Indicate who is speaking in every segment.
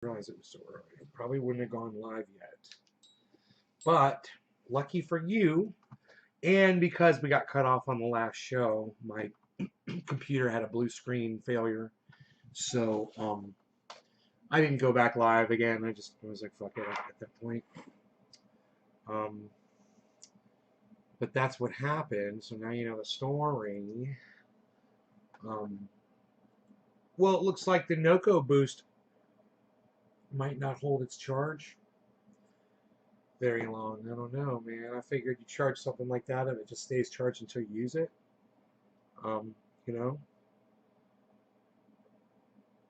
Speaker 1: Realize it was so early. It probably wouldn't have gone live yet. But lucky for you, and because we got cut off on the last show, my computer had a blue screen failure. So I didn't go back live again. I was like, fuck it at that point. Um, but that's what happened. So now you know the story. Well, it looks like the Noco boost might not hold its charge very long. I don't know, man. I figured you charge something like that and it just stays charged until you use it. You know,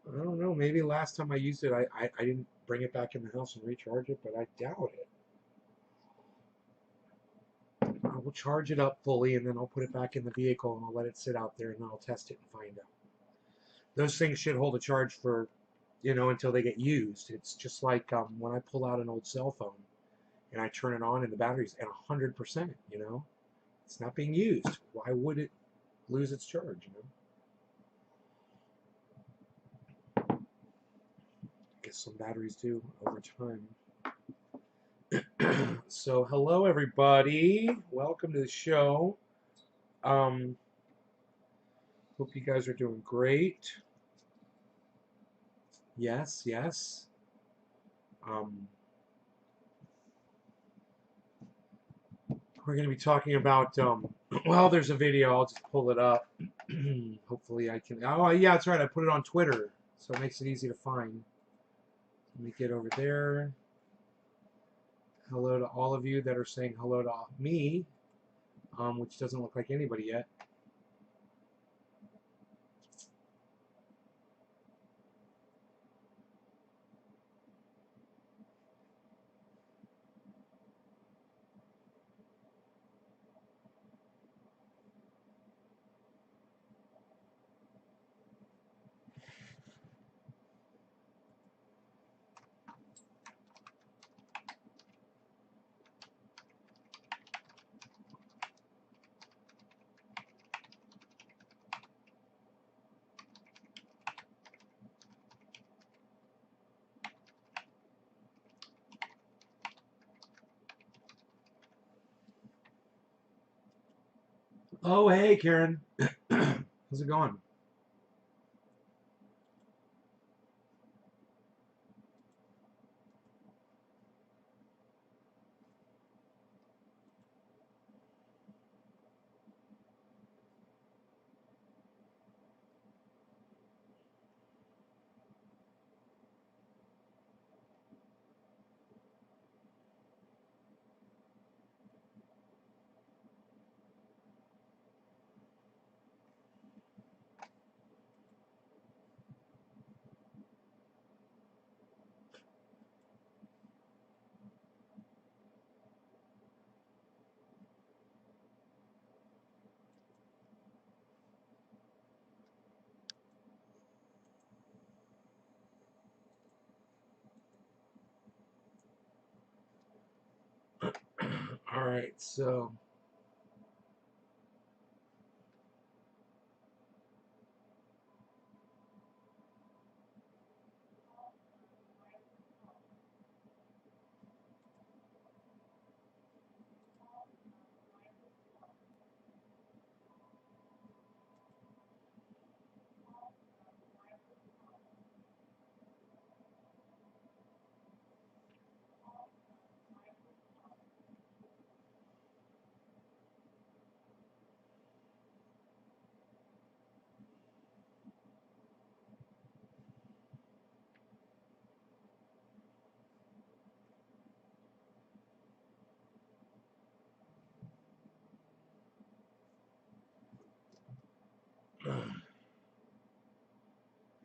Speaker 1: I don't know. Maybe last time I used it, I didn't bring it back in the house and recharge it, but I doubt it. I will charge it up fully and then I'll put it back in the vehicle and I'll let it sit out there and then I'll test it and find out. Those things should hold a charge for, until they get used. It's just like when I pull out an old cell phone and I turn it on and the battery's at 100%, It's not being used. Why would it lose its charge, I guess some batteries do over time. So, hello everybody. Welcome to the show. Hope you guys are doing great. Yes, yes. We're going to be talking about, well, there's a video. I'll just pull it up. Hopefully I can. Oh, yeah, that's right. I put it on Twitter, so it makes it easy to find. Let me get over there. Hello to all of you that are saying hello to me, which doesn't look like anybody yet. Oh, hey, Karen. How's it going? All right, so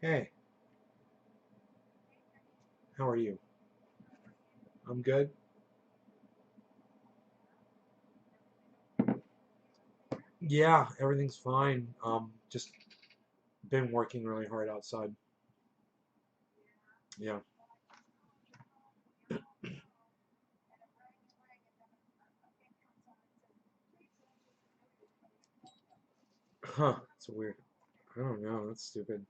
Speaker 1: hey, how are you? I'm good. Yeah, everything's fine. Just been working really hard outside. Yeah. Huh. It's weird. I don't know. That's stupid.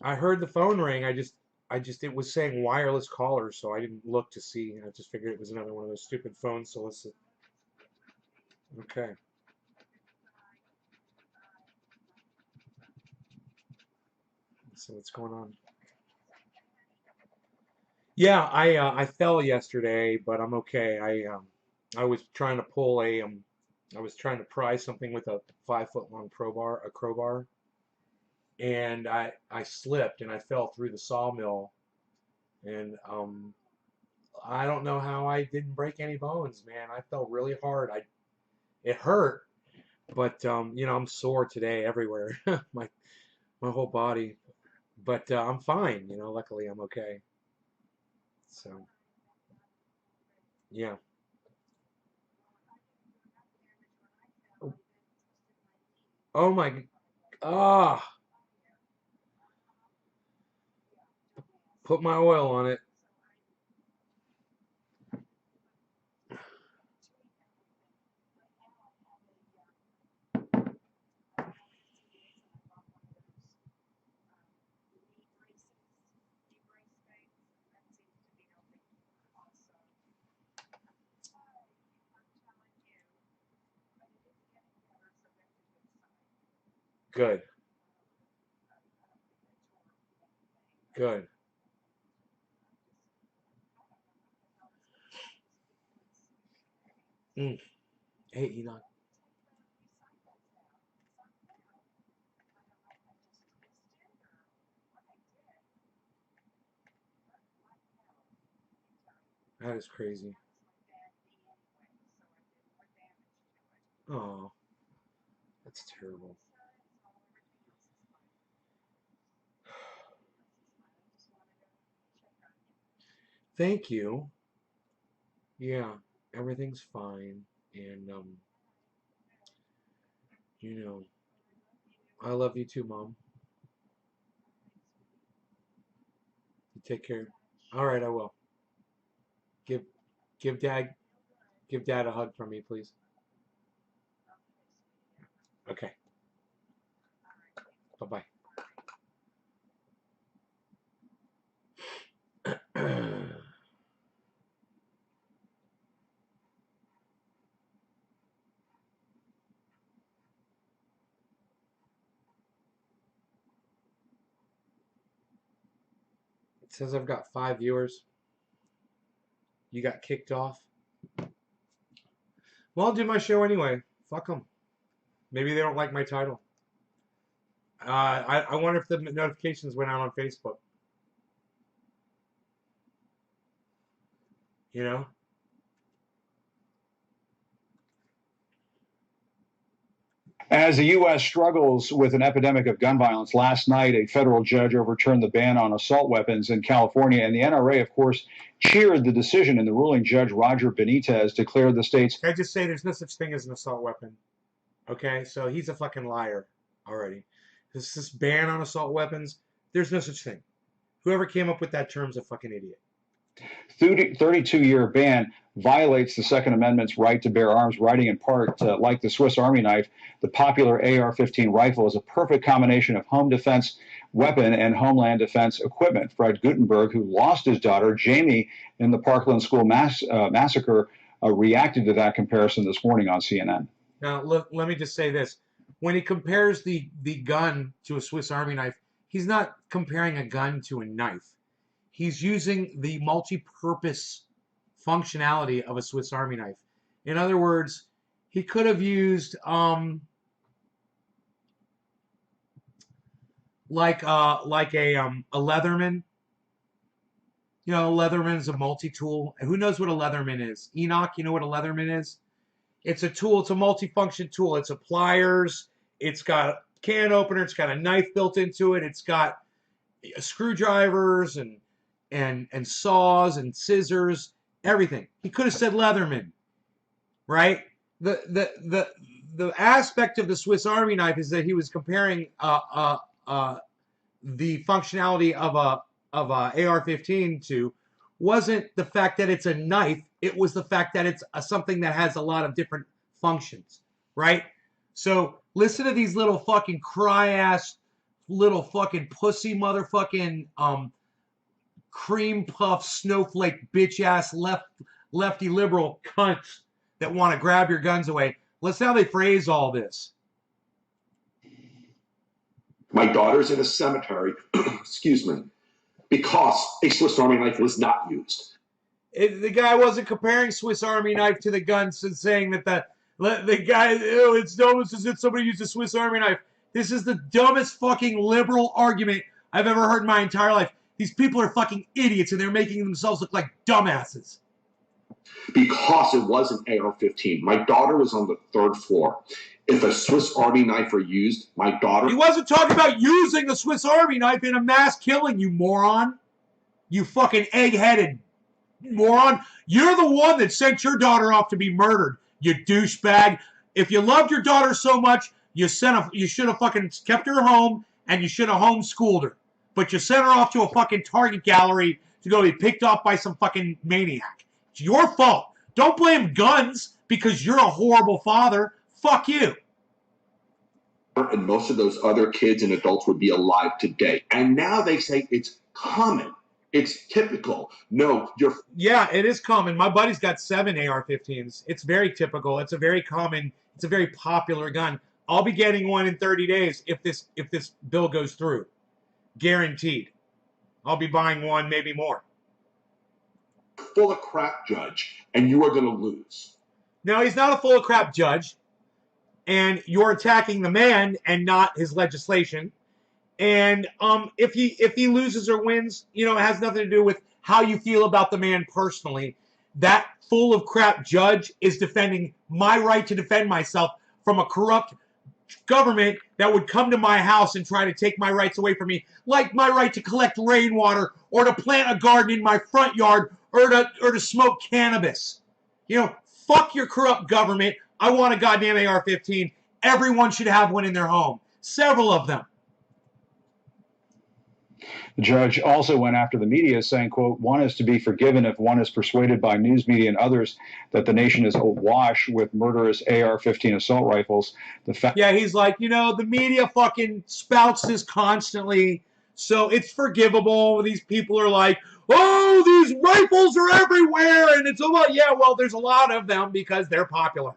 Speaker 1: I heard the phone ring. It was saying wireless caller, so I didn't look to see. I just figured it was another one of those stupid phone solicit. Okay. So what's going on? Yeah, I fell yesterday, but I'm okay. I was trying to pull I was trying to pry something with a 5 foot long crowbar, and I slipped and I fell through the sawmill, and I don't know how I didn't break any bones, man. I fell really hard. It hurt, but I'm sore today everywhere, my whole body. But I'm fine. Luckily I'm okay. So yeah. Oh my. Ah, put my oil on it. Good. Good. Mm. Hey, Enoch. That is crazy. Oh, that's terrible. Thank you. Yeah, everything's fine. And you know, I love you too, Mom. You take care. All right, I will. Give give Dad a hug from me, please. Okay. Bye-bye. It says I've got 5 viewers. You got kicked off. Well, I'll do my show anyway. Fuck them. Maybe they don't like my title. I wonder if the notifications went out on Facebook. You know?
Speaker 2: As the U.S. struggles with an epidemic of gun violence, last night a federal judge overturned the ban on assault weapons in California, and the NRA, of course, cheered the decision. In the ruling, Judge Roger Benitez declared the state's.
Speaker 1: Can I just say there's no such thing as an assault weapon? Okay, so he's a fucking liar already. This ban on assault weapons, there's no such thing. Whoever came up with that term's a fucking idiot.
Speaker 2: 32-year ban violates the Second Amendment's right to bear arms, writing in part, like the Swiss Army knife, the popular AR-15 rifle is a perfect combination of home defense weapon and homeland defense equipment. Fred Gutenberg, who lost his daughter, Jamie, in the Parkland school massacre, reacted to that comparison this morning on CNN.
Speaker 1: Now, look, let me just say this. When he compares the gun to a Swiss Army knife, he's not comparing a gun to a knife. He's using the multi-purpose functionality of a Swiss Army knife. In other words, he could have used like a Leatherman. Leatherman's a multi-tool. Who knows what a Leatherman is? Enoch, you know what a Leatherman is? It's a tool. It's a multi-function tool. It's a pliers. It's got a can opener. It's got a knife built into it. It's got screwdrivers and saws and scissors. Everything. He could have said Leatherman, right? The aspect of the Swiss Army knife is that he was comparing the functionality of a AR-15 to wasn't the fact that it's a knife. It was the fact that it's something that has a lot of different functions, right? So listen to these little fucking cry ass little fucking pussy motherfucking cream puff snowflake bitch ass lefty liberal cunts that want to grab your guns away. Listen how they phrase all this.
Speaker 3: My daughter's in a cemetery, excuse me, because a Swiss Army knife was not used.
Speaker 1: The guy wasn't comparing Swiss Army knife to the guns and saying that the guy, oh, it's dumb as if somebody used a Swiss Army knife. This is the dumbest fucking liberal argument I've ever heard in my entire life. These people are fucking idiots and they're making themselves look like dumbasses.
Speaker 3: Because it was an AR-15. My daughter was on the 3rd floor. If a Swiss Army knife were used, my daughter...
Speaker 1: He wasn't talking about using a Swiss Army knife in a mass killing, you moron. You fucking egg-headed moron. You're the one that sent your daughter off to be murdered, you douchebag. If you loved your daughter so much, you should have fucking kept her home and you should have homeschooled her. But you sent her off to a fucking Target gallery to go be picked off by some fucking maniac. It's your fault. Don't blame guns because you're a horrible father. Fuck you.
Speaker 3: And most of those other kids and adults would be alive today. And now they say it's common. It's typical. No, you're...
Speaker 1: Yeah, it is common. My buddy's got 7 AR-15s. It's very typical. It's a very common, it's a very popular gun. I'll be getting one in 30 days if this bill goes through. Guaranteed. I'll be buying one, maybe more.
Speaker 3: Full of crap, Judge, and you are going to lose.
Speaker 1: No, he's not a full of crap judge. And you're attacking the man and not his legislation. And if he loses or wins, you know, it has nothing to do with how you feel about the man personally. That full of crap judge is defending my right to defend myself from a corrupt government that would come to my house and try to take my rights away from me, like my right to collect rainwater or to plant a garden in my front yard or to smoke cannabis. You know, fuck your corrupt government. I want a goddamn AR-15. Everyone should have one in their home. Several of them.
Speaker 2: The judge also went after the media, saying, quote, one is to be forgiven if one is persuaded by news media and others that the nation is awash with murderous AR-15 assault rifles.
Speaker 1: Yeah, he's like, you know, the media fucking spouts this constantly, so it's forgivable. These people are like, oh, these rifles are everywhere, and it's about, yeah, well, there's a lot of them because they're popular.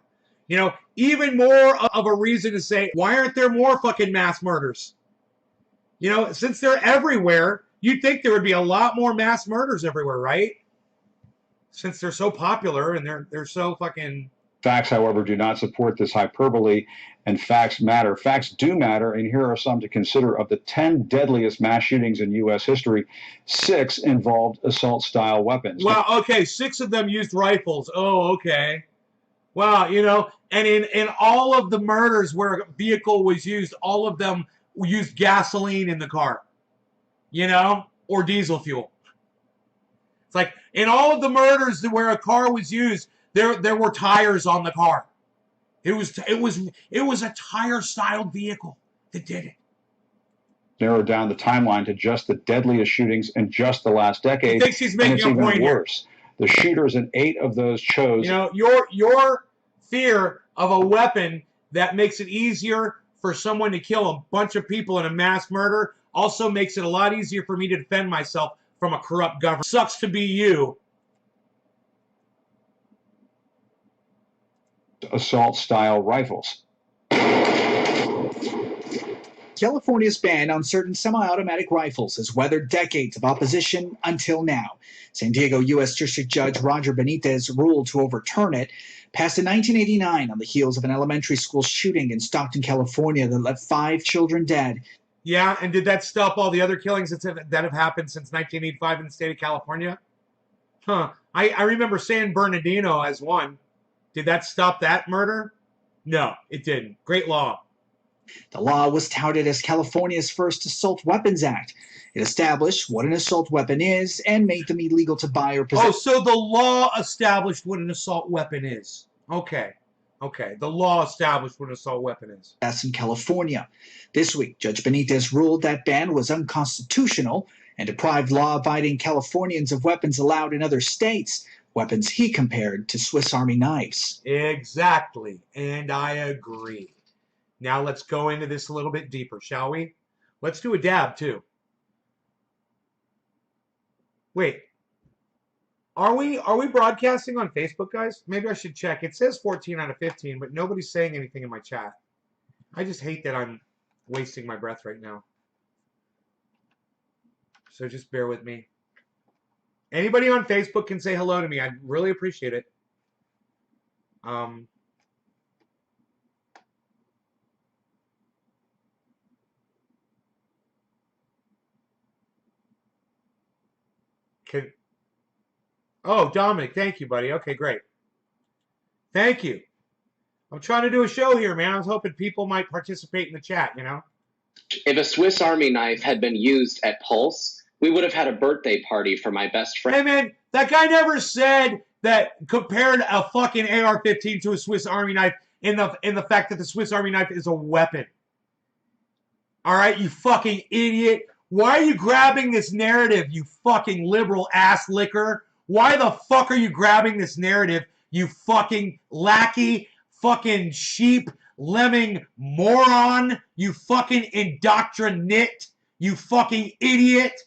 Speaker 1: You know, even more of a reason to say, why aren't there more fucking mass murders? You know, since they're everywhere, you'd think there would be a lot more mass murders everywhere, right? Since they're so popular and they're so fucking...
Speaker 2: Facts, however, do not support this hyperbole, and facts matter. Facts do matter, and here are some to consider. Of the 10 deadliest mass shootings in U.S. history, 6 involved assault-style weapons.
Speaker 1: Well, okay, 6 of them used rifles. Oh, okay. Well, you know, and in all of the murders where a vehicle was used, all of them used gasoline in the car, you know, or diesel fuel. It's like in all of the murders where a car was used, there were tires on the car. It was a tire-styled vehicle that did it.
Speaker 2: Narrowed down the timeline to just the deadliest shootings in just the last decade.
Speaker 1: He thinks he's making a point
Speaker 2: worse. The shooters in 8 of those chose.
Speaker 1: You know, your fear of a weapon that makes it easier for someone to kill a bunch of people in a mass murder also makes it a lot easier for me to defend myself from a corrupt government. Sucks to be you.
Speaker 2: Assault-style rifles.
Speaker 4: California's ban on certain semi-automatic rifles has weathered decades of opposition until now. San Diego U.S. District Judge Roger Benitez ruled to overturn it, passed in 1989 on the heels of an elementary school shooting in Stockton, California that left 5 children dead.
Speaker 1: Yeah, and did that stop all the other killings that have happened since 1985 in the state of California? Huh. I remember San Bernardino as one. Did that stop that murder? No, it didn't. Great law.
Speaker 4: The law was touted as California's first Assault Weapons Act. It established what an assault weapon is and made them illegal to buy or possess.
Speaker 1: Oh, so the law established what an assault weapon is. Okay. Okay. The law established what an assault weapon is.
Speaker 4: That's in California. This week, Judge Benitez ruled that ban was unconstitutional and deprived law-abiding Californians of weapons allowed in other states, weapons he compared to Swiss Army knives.
Speaker 1: Exactly. And I agree. Now let's go into this a little bit deeper, shall we? Let's do a dab, too. Wait. Are we broadcasting on Facebook, guys? Maybe I should check. It says 14 out of 15, but nobody's saying anything in my chat. I just hate that I'm wasting my breath right now. So just bear with me. Anybody on Facebook can say hello to me. I'd really appreciate it. Oh, Dominic, thank you, buddy. Okay, great. Thank you. I'm trying to do a show here, man. I was hoping people might participate in the chat, you know?
Speaker 5: If a Swiss Army knife had been used at Pulse, we would have had a birthday party for my best friend.
Speaker 1: Hey, man, that guy never said that compared a fucking AR-15 to a Swiss Army knife in the fact that the Swiss Army knife is a weapon. All right, you fucking idiot. Why are you grabbing this narrative, you fucking liberal ass licker? Why the fuck are you grabbing this narrative, you fucking lackey, fucking sheep, lemming moron, you fucking indoctrinate, you fucking idiot?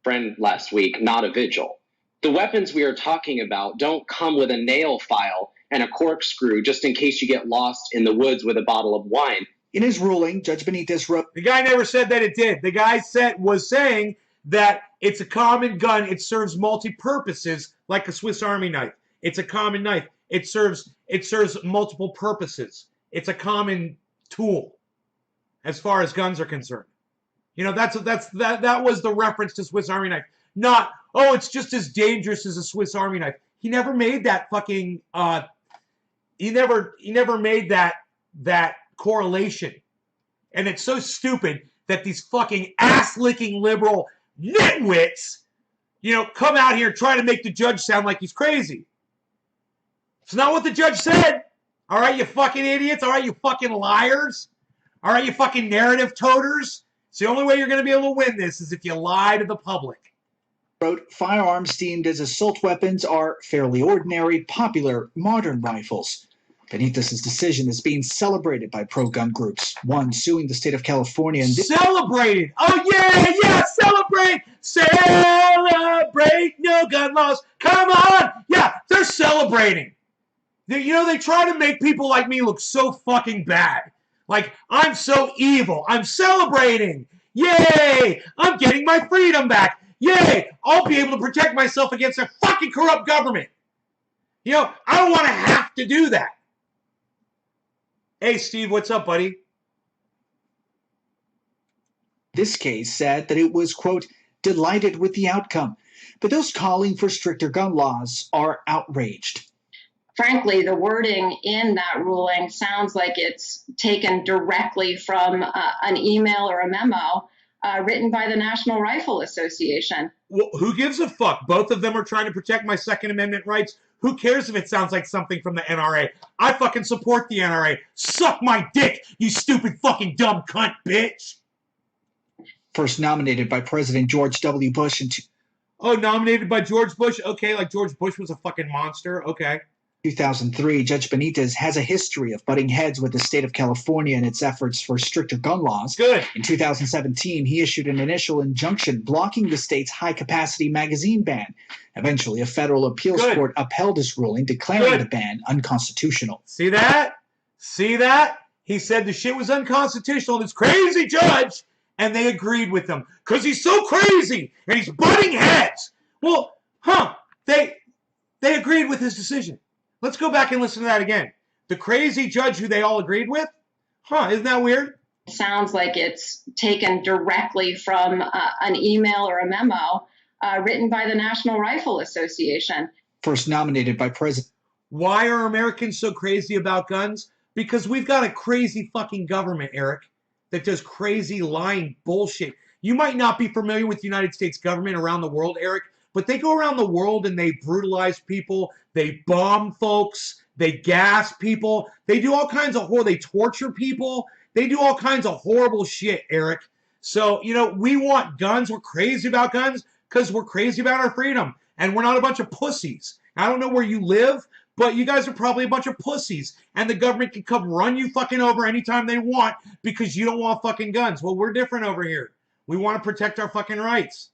Speaker 5: Friend last week, not a vigil. The weapons we are talking about don't come with a nail file and a corkscrew just in case you get lost in the woods with a bottle of wine.
Speaker 4: In his ruling, Judge Benitez wrote,
Speaker 1: The guy never said that it did. The guy was saying that it's a common gun. It serves multi-purposes like a Swiss Army knife. It's a common knife. It serves multiple purposes. It's a common tool as far as guns are concerned. You know, that was the reference to Swiss Army knife. Not, oh, it's just as dangerous as a Swiss Army knife. He never made that fucking he never made that correlation. And it's so stupid that these fucking ass-licking liberal nitwits, you know, come out here and try to make the judge sound like he's crazy. It's not what the judge said. All right, you fucking idiots. All right, you fucking liars. All right, you fucking narrative toters. It's the only way you're going to be able to win this is if you lie to the public.
Speaker 4: Wrote, firearms deemed as assault weapons are fairly ordinary, popular, modern rifles. Benitez's decision is being celebrated by pro-gun groups, one suing the state of California. And
Speaker 1: Celebrated! Oh, yeah, celebrate! Celebrate no gun laws! Come on! Yeah, they're celebrating. They try to make people like me look so fucking bad. Like, I'm so evil. I'm celebrating. Yay! I'm getting my freedom back. Yay! I'll be able to protect myself against a fucking corrupt government. You know, I don't want to have to do that. Hey, Steve, what's up, buddy?
Speaker 4: This case said that it was, quote, delighted with the outcome. But those calling for stricter gun laws are outraged.
Speaker 6: Frankly, the wording in that ruling sounds like it's taken directly from an email or a memo written by the National Rifle Association.
Speaker 1: Well, who gives a fuck? Both of them are trying to protect my Second Amendment rights. Who cares if it sounds like something from the NRA? I fucking support the NRA. Suck my dick, you stupid fucking dumb cunt, bitch.
Speaker 4: First nominated by President George W. Bush in
Speaker 1: nominated by George Bush? Okay, like George Bush was a fucking monster. Okay.
Speaker 4: 2003, Judge Benitez has a history of butting heads with the state of California in its efforts for stricter gun laws.
Speaker 1: Good.
Speaker 4: In 2017, he issued an initial injunction blocking the state's high-capacity magazine ban. Eventually, a federal appeals court upheld his ruling, declaring the ban unconstitutional.
Speaker 1: See that? See that? He said the shit was unconstitutional, this crazy judge, and they agreed with him. Because he's so crazy, and he's butting heads. Well, they agreed with his decision. Let's go back and listen to that again. The crazy judge who they all agreed with? Isn't that weird?
Speaker 6: It sounds like it's taken directly from an email or a memo written by the National Rifle Association.
Speaker 4: First nominated by President.
Speaker 1: Why are Americans so crazy about guns? Because we've got a crazy fucking government, Eric, that does crazy lying bullshit. You might not be familiar with the United States government around the world, Eric, but they go around the world and they brutalize people. They bomb folks. They gas people. They do all kinds of they torture people. They do all kinds of horrible shit, Eric. So, you know, we want guns. We're crazy about guns because we're crazy about our freedom. And we're not a bunch of pussies. I don't know where you live, But you guys are probably a bunch of pussies, and the government can come run you fucking over anytime they want because you don't want fucking guns. Well, we're different over here. We want to protect our fucking rights.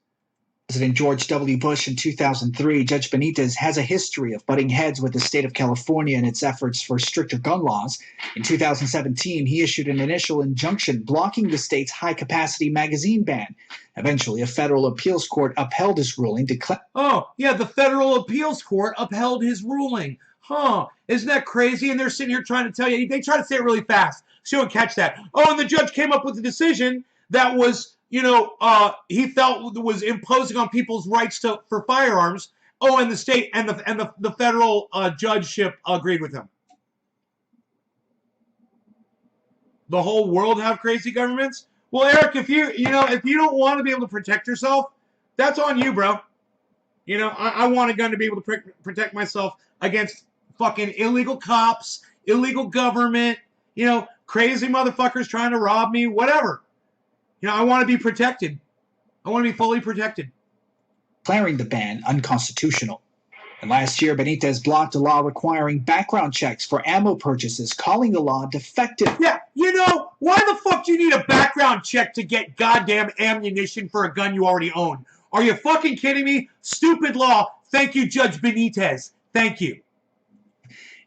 Speaker 4: President George W. Bush in 2003, Judge Benitez has a history of butting heads with the state of California in its efforts for stricter gun laws. In 2017, he issued an initial injunction blocking the state's high-capacity magazine ban. Eventually, a federal appeals court upheld his ruling, declaring...
Speaker 1: Oh, yeah, the federal appeals court upheld his ruling. Huh, isn't that crazy? And they're sitting here trying to tell you, they try to say it really fast so you don't catch that. Oh, and the judge came up with a decision that was, he felt was imposing on people's rights for firearms. Oh, and the state and the federal judgeship agreed with him. The whole world have crazy governments? Well, Eric, if you don't want to be able to protect yourself, that's on you, bro. I want a gun to be able to protect myself against fucking illegal cops, illegal government, crazy motherfuckers trying to rob me, whatever. I want to be protected. I want to be fully protected.
Speaker 4: Declaring the ban unconstitutional. And last year, Benitez blocked a law requiring background checks for ammo purchases, calling the law defective.
Speaker 1: Yeah, why the fuck do you need a background check to get goddamn ammunition for a gun you already own? Are you fucking kidding me? Stupid law. Thank you, Judge Benitez. Thank you.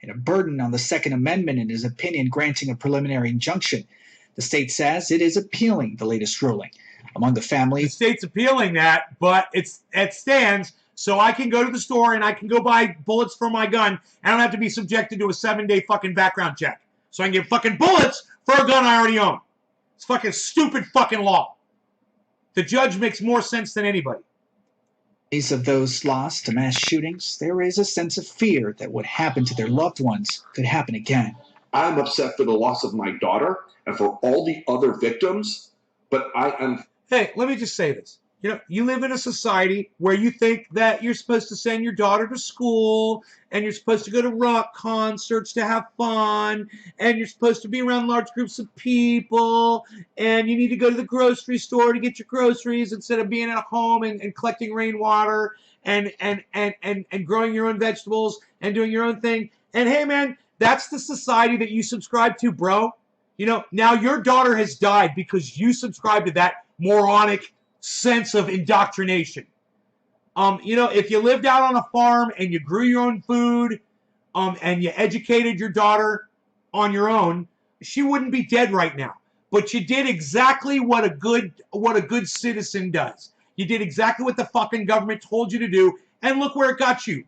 Speaker 4: And a burden on the Second Amendment in his opinion granting a preliminary injunction. The state says it is appealing the latest ruling. Among the family...
Speaker 1: The state's appealing that, but it stands, so I can go to the store and I can go buy bullets for my gun, and I don't have to be subjected to a 7-day fucking background check. So I can get fucking bullets for a gun I already own. It's fucking stupid fucking law. The judge makes more sense than anybody.
Speaker 4: Of those lost to mass shootings, there is a sense of fear that what happened to their loved ones could happen again.
Speaker 3: I'm upset for the loss of my daughter and for all the other victims, but I am...
Speaker 1: Hey, let me just say this. You live in a society where you think that you're supposed to send your daughter to school, and you're supposed to go to rock concerts to have fun, and you're supposed to be around large groups of people, and you need to go to the grocery store to get your groceries instead of being at home and collecting rainwater and growing your own vegetables and doing your own thing. And hey, man, that's the society that you subscribe to, bro. Now your daughter has died because you subscribe to that moronic sense of indoctrination. If you lived out on a farm and you grew your own food, and you educated your daughter on your own, she wouldn't be dead right now. But you did exactly what a good citizen does. You did exactly what the fucking government told you to do, and look where it got you.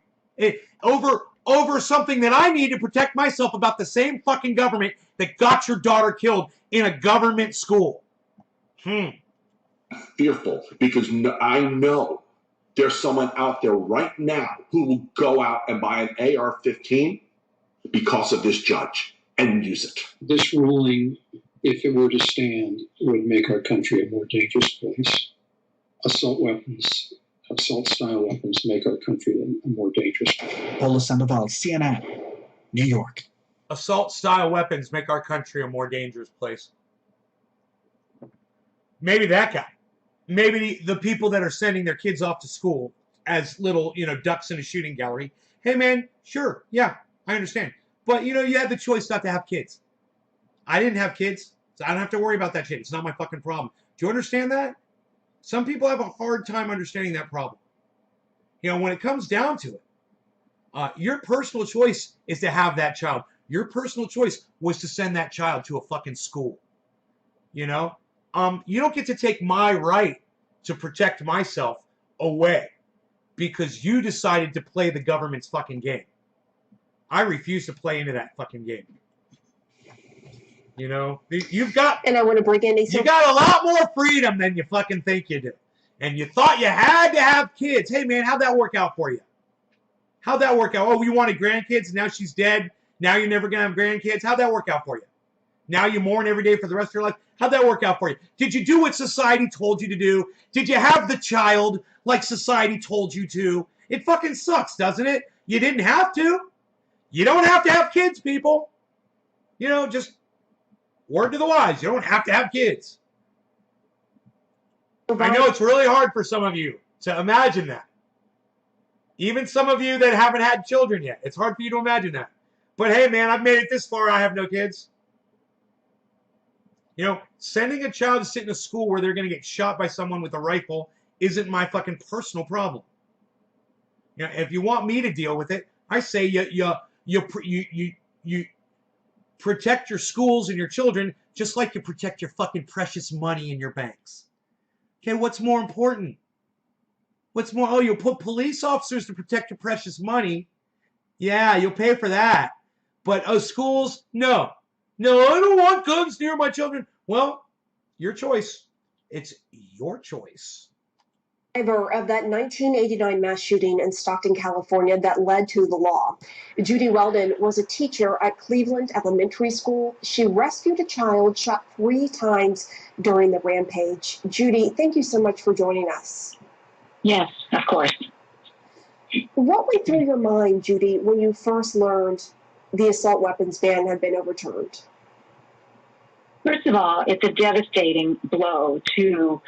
Speaker 1: Over something that I need to protect myself about the same fucking government that got your daughter killed in a government school.
Speaker 3: Fearful because I know there's someone out there right now who will go out and buy an AR-15 because of this judge and use it.
Speaker 7: This ruling, if it were to stand, would make our country a more dangerous place. Assault-style weapons make our country a more dangerous place.
Speaker 4: Paula Sandoval, CNN, New York.
Speaker 1: Assault-style weapons make our country a more dangerous place. Maybe that guy. Maybe the people that are sending their kids off to school as little, ducks in a shooting gallery. Hey, man, sure, yeah, I understand. But, you had the choice not to have kids. I didn't have kids, so I don't have to worry about that shit. It's not my fucking problem. Do you understand that? Some people have a hard time understanding that problem. When it comes down to it, your personal choice is to have that child. Your personal choice was to send that child to a fucking school. You don't get to take my right to protect myself away because you decided to play the government's fucking game. I refuse to play into that fucking game. You've got...
Speaker 8: And I want to bring in...
Speaker 1: You got a lot more freedom than you fucking think you do. And you thought you had to have kids. Hey, man, how'd that work out for you? How'd that work out? Oh, you wanted grandkids, and now she's dead. Now you're never going to have grandkids. How'd that work out for you? Now you mourn every day for the rest of your life. How'd that work out for you? Did you do what society told you to do? Did you have the child like society told you to? It fucking sucks, doesn't it? You didn't have to. You don't have to have kids, people. Just word to the wise. You don't have to have kids. I know it's really hard for some of you to imagine that. Even some of you that haven't had children yet. It's hard for you to imagine that. But hey, man, I've made it this far. I have no kids. You know, sending a child to sit in a school where they're going to get shot by someone with a rifle isn't my fucking personal problem. You know, if you want me to deal with it, I say you protect your schools and your children just like you protect your fucking precious money in your banks. Okay, what's more important? What's more? Oh, you'll put police officers to protect your precious money. Yeah, you'll pay for that. But schools, no. No, I don't want guns near my children. Well, your choice. It's your choice.
Speaker 8: Of that 1989 mass shooting in Stockton, California that led to the law. Judy Weldon was a teacher at Cleveland Elementary School. She rescued a child shot 3 times during the rampage. Judy, thank you so much for joining us.
Speaker 9: Yes, of course.
Speaker 8: What went through your mind, Judy, when you first learned the assault weapons ban had been overturned?
Speaker 9: First of all, it's a devastating blow to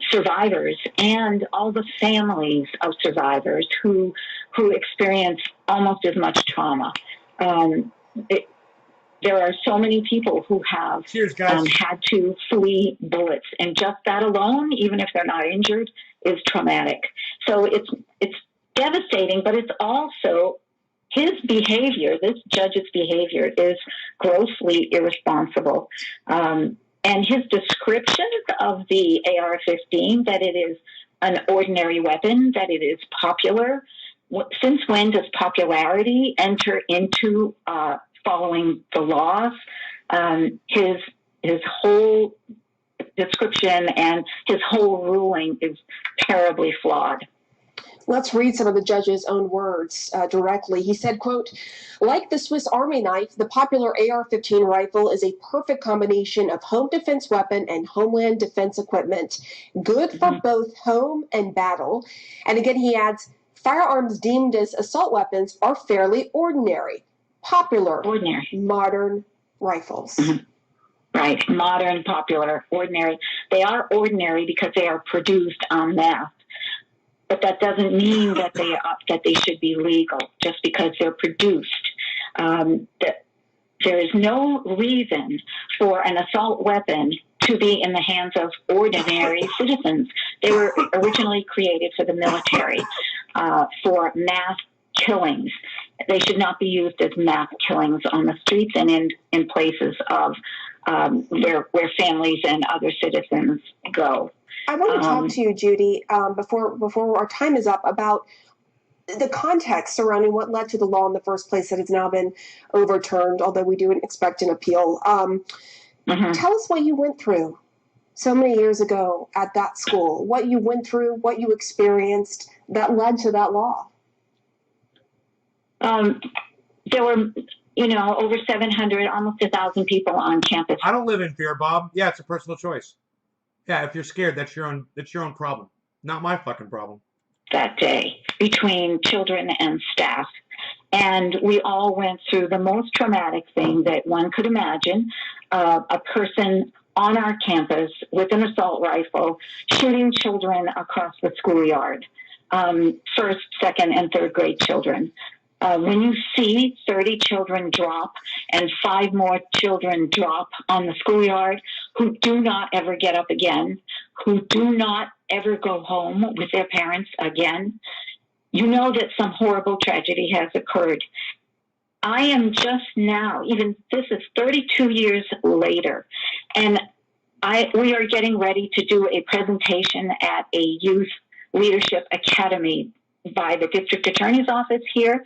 Speaker 9: survivors and all the families of survivors who experience almost as much trauma. There are so many people who have had to flee bullets, and just that alone, even if they're not injured, is traumatic. So it's devastating, but it's also his behavior, this judge's behavior, is grossly irresponsible. And his descriptions of the AR-15, that it is an ordinary weapon, that it is popular. Since when does popularity enter into following the laws? His whole description and his whole ruling is terribly flawed.
Speaker 8: Let's read some of the judge's own words directly. He said, quote, like the Swiss Army knife, the popular AR-15 rifle is a perfect combination of home defense weapon and homeland defense equipment, good for both home and battle. And again, he adds, firearms deemed as assault weapons are fairly ordinary, popular, modern rifles.
Speaker 9: Right, modern, popular, ordinary. They are ordinary because they are produced en masse. But that doesn't mean that they should be legal just because they're produced. That there is no reason for an assault weapon to be in the hands of ordinary citizens. They were originally created for the military, for mass killings. They should not be used as mass killings on the streets and in places of where families and other citizens go.
Speaker 8: I want to talk to you, Judy, before our time is up, about the context surrounding what led to the law in the first place that has now been overturned, although we do expect an appeal. Tell us what you went through so many years ago at that school, what you went through, what you experienced that led to that law.
Speaker 9: There were, over 700, almost 1,000 people on campus.
Speaker 1: I don't live in fear, Bob. Yeah, it's a personal choice. Yeah, if you're scared, that's your own problem. Not my fucking problem.
Speaker 9: That day between children and staff. And we all went through the most traumatic thing that one could imagine, a person on our campus with an assault rifle shooting children across the schoolyard, first, second, and third grade children. When you see 30 children drop and 5 more children drop on the schoolyard who do not ever get up again, who do not ever go home with their parents again, you know that some horrible tragedy has occurred. I am just now, this is 32 years later, and we are getting ready to do a presentation at a youth leadership academy by the district attorney's office here.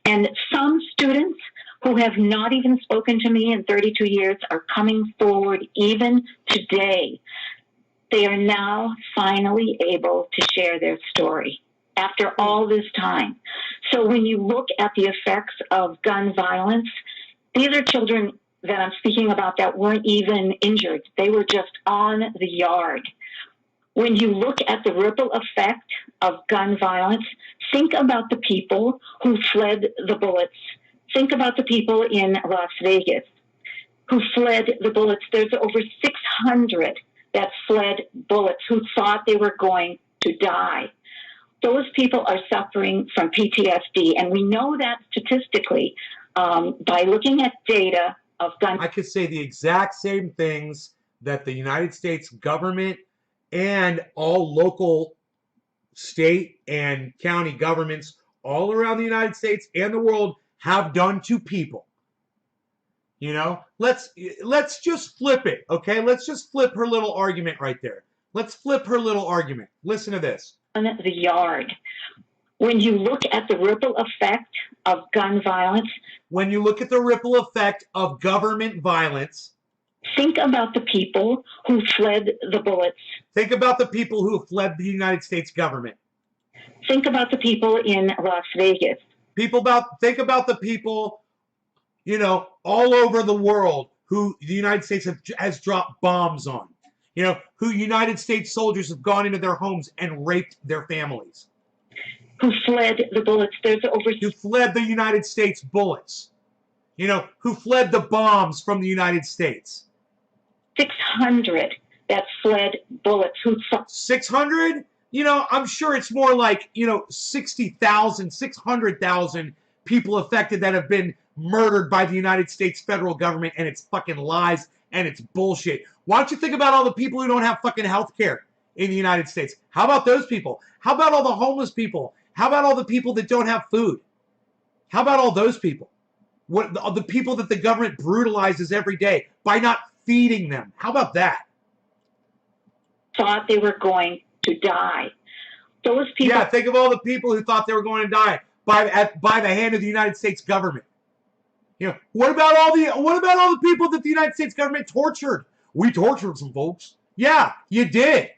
Speaker 9: And some students who have not even spoken to me in 32 years are coming forward even today. They are now finally able to share their story after all this time. So when you look at the effects of gun violence, these are children that I'm speaking about that weren't even injured. They were just on the yard. When you look at the ripple effect of gun violence, think about the people who fled the bullets. Think about the people in Las Vegas who fled the bullets. There's over 600 that fled bullets, who thought they were going to die. Those people are suffering from PTSD, and we know that statistically by looking at data of gun.
Speaker 1: I could say the exact same things that the United States government and all local, state, and county governments all around the United States and the world have done to people. You know, let's just flip it, okay? Let's just flip her little argument right there. Let's flip her little argument. Listen to this.
Speaker 9: The yard. When you look at the ripple effect of gun violence,
Speaker 1: when you look at the ripple effect of government violence,
Speaker 9: think about the people who fled the bullets.
Speaker 1: Think about the people who have fled the United States government.
Speaker 9: Think about the people in Las Vegas.
Speaker 1: Think about the people, you know, all over the world who the United States has dropped bombs on. You know, who United States soldiers have gone into their homes and raped their families.
Speaker 9: Who fled the bullets.
Speaker 1: Who fled the United States bullets. You know, who fled the bombs from the United States.
Speaker 9: 600 that fled bullets.
Speaker 1: 600? You know, I'm sure it's more like, you know, 60,000, 600,000 people affected that have been murdered by the United States federal government and its fucking lies and its bullshit. Why don't you think about all the people who don't have fucking health care in the United States? How about those people? How about all the homeless people? How about all the people that don't have food? How about all those people? What the people that the government brutalizes every day by not feeding them? How about that?
Speaker 9: Thought they were going to die. Those people.
Speaker 1: Yeah, think of all the people who thought they were going to die by the hand of the United States government. You know, what about all the people that the United States government tortured? We tortured some folks. Yeah, you did.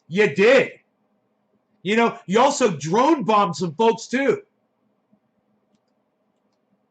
Speaker 1: You did. You know, you also drone bombed some folks too.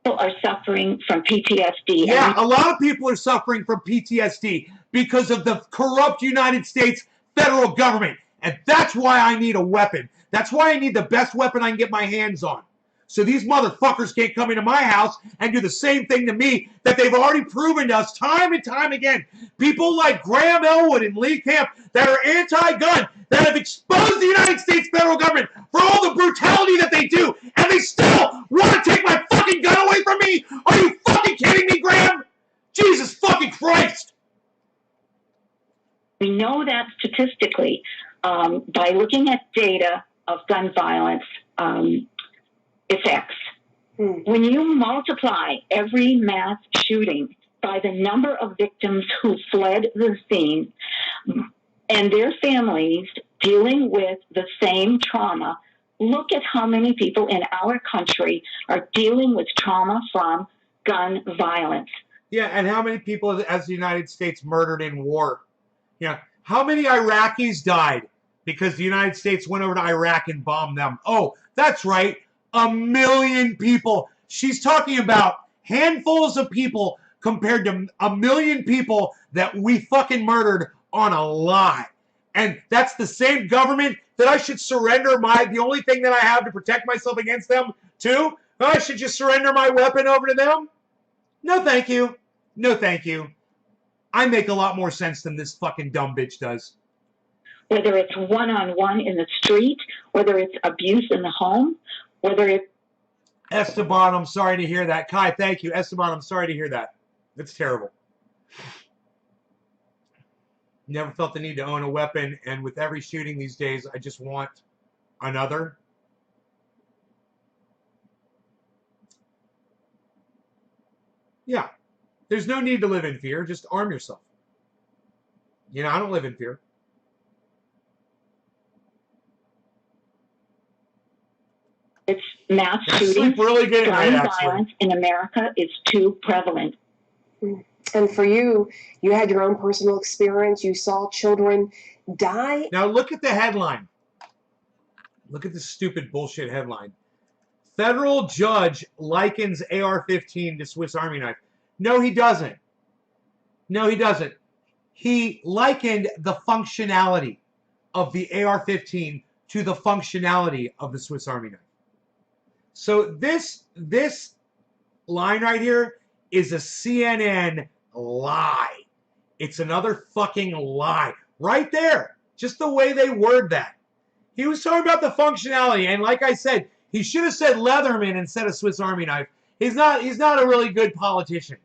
Speaker 9: People are suffering from PTSD.
Speaker 1: Yeah, a lot of people are suffering from PTSD because of the corrupt United States federal government. And that's why I need a weapon. That's why I need the best weapon I can get my hands on. So these motherfuckers can't come into my house and do the same thing to me that they've already proven to us time and time again. People like Graham Elwood and Lee Camp that are anti-gun, that have exposed the United States federal government for all the brutality that they do, and they still want to take my fucking gun away from me? Are you fucking kidding me, Graham? Jesus fucking Christ!
Speaker 9: We know that statistically by looking at data of gun violence effects. When you multiply every mass shooting by the number of victims who fled the scene and their families dealing with the same trauma, look at how many people in our country are dealing with trauma from gun violence.
Speaker 1: Yeah, and how many people has the United States murdered in war? Yeah, how many Iraqis died because the United States went over to Iraq and bombed them? Oh, that's right. 1 million people. She's talking about handfuls of people compared to 1 million people that we fucking murdered on a lie. And that's the same government that I should surrender the only thing that I have to protect myself against them to? I should just surrender my weapon over to them? No, thank you. No, thank you. I make a lot more sense than this fucking dumb bitch does.
Speaker 9: Whether it's one-on-one in the street, whether it's abuse in the home, whether it's...
Speaker 1: Esteban, I'm sorry to hear that. Kai, thank you. Esteban, I'm sorry to hear that. That's terrible. Never felt the need to own a weapon, and with every shooting these days, I just want another. Yeah. There's no need to live in fear. Just arm yourself. You know, I don't live in fear.
Speaker 9: It's mass shootings.
Speaker 1: Really good
Speaker 9: gun
Speaker 1: at
Speaker 9: violence in America is too prevalent.
Speaker 8: And for you, you had your own personal experience. You saw children die.
Speaker 1: Now look at the headline. Look at this stupid bullshit headline. Federal judge likens AR-15 to Swiss Army knife. No, he doesn't. No, he doesn't. He likened the functionality of the AR-15 to the functionality of the Swiss Army knife. So this line right here is a CNN lie. It's another fucking lie. Right there. Just the way they word that. He was talking about the functionality, and like I said, he should have said Leatherman instead of Swiss Army knife. He's not a really good politician,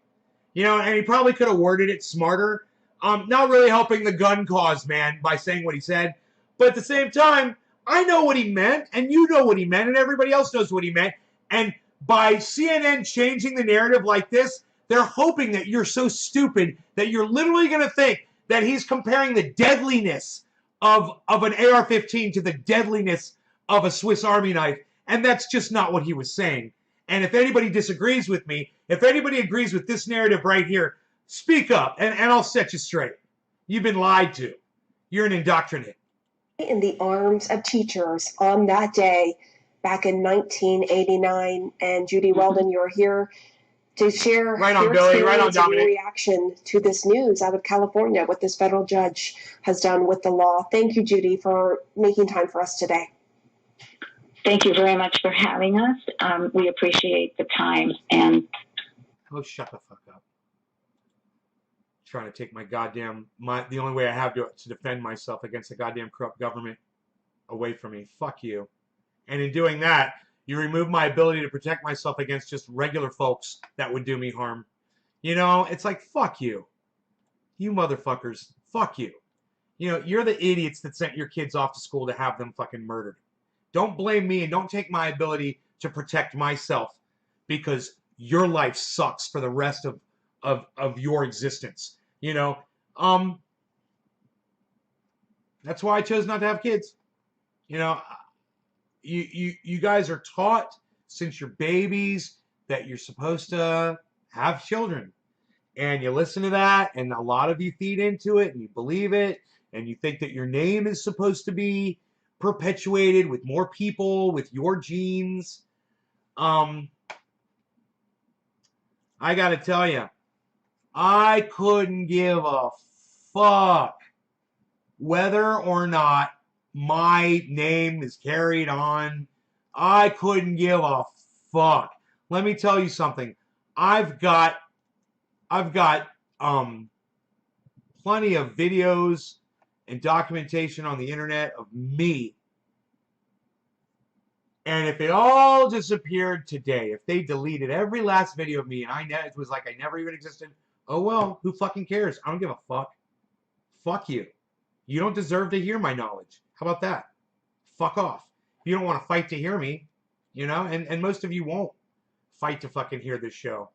Speaker 1: and he probably could have worded it smarter. Not really helping the gun cause, man, by saying what he said. But at the same time, I know what he meant, and you know what he meant, and everybody else knows what he meant. And by CNN changing the narrative like this, they're hoping that you're so stupid that you're literally going to think that he's comparing the deadliness of an AR-15 to the deadliness of a Swiss Army knife. And that's just not what he was saying. And if anybody disagrees with me, if anybody agrees with this narrative right here, speak up, and I'll set you straight. You've been lied to. You're an indoctrinate.
Speaker 8: In the arms of teachers on that day back in 1989. And Judy Weldon, you're here to share
Speaker 1: right on,
Speaker 8: your
Speaker 1: Billy. Right on,
Speaker 8: experience and your
Speaker 1: Dominic.
Speaker 8: reaction to this news out of California, what this federal judge has done with the law. Thank you, Judy, for making time for us today.
Speaker 9: Thank you very much for having us. We appreciate the time. And
Speaker 1: oh, shut the fuck up. Trying to take the only way I have to defend myself against the goddamn corrupt government away from me. Fuck you. And in doing that, you remove my ability to protect myself against just regular folks that would do me harm. It's like, fuck you. You motherfuckers. Fuck you. You're the idiots that sent your kids off to school to have them fucking murdered. Don't blame me and don't take my ability to protect myself because your life sucks for the rest of your existence. That's why I chose not to have kids. You guys are taught since you're babies that you're supposed to have children. And you listen to that, and a lot of you feed into it, and you believe it, and you think that your name is supposed to be perpetuated with more people, with your genes. I gotta tell you, I couldn't give a fuck whether or not my name is carried on. I couldn't give a fuck. Let me tell you something. I've got plenty of videos and documentation on the internet of me. And if it all disappeared today, if they deleted every last video of me and it was like I never even existed, oh well, who fucking cares? I don't give a fuck. Fuck you. You don't deserve to hear my knowledge. How about that? Fuck off. You don't want to fight to hear me, and most of you won't fight to fucking hear this show.